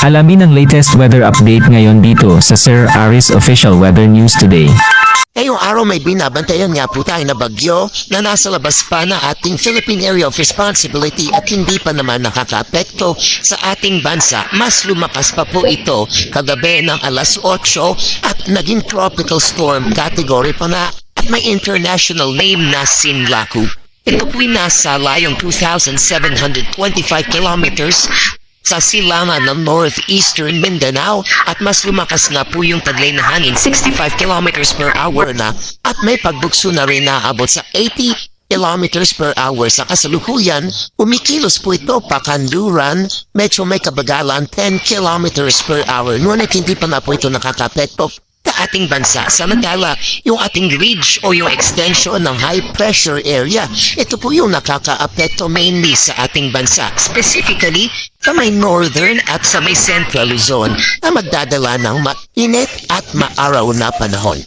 Alamin ang latest weather update ngayon dito sa Sir Aris Official Weather News Today. Ngayong araw may binabantayan nga po tayo na bagyo na nasa labas pa na ating Philippine Area of Responsibility at hindi pa naman nakakaapekto sa ating bansa. Mas lumakas pa po ito kagabi ng alas 8 at naging tropical storm category pa na at may international name na Sinlaku. Ito po'y nasa layong 2,725 kilometers sa silangan ng northeastern Mindanao at mas lumakas nga po yung taglay na hangin 65 kilometers per hour na at may pagbukso na rin na abot sa 80 kilometers per hour sa kasalukuyan. Umikilos po ito pa Kanduran, medyo may kabagalan 10 kilometers per hour ngunit hindi pa na po ito nakakapekto sa ating bansa. Samantala, yung ating ridge o yung extension ng high pressure area, ito po yung nakakaapekto mainly sa ating bansa. Specifically, sa may northern at sa may central Luzon na magdadala ng mainit at maaraw na panahon.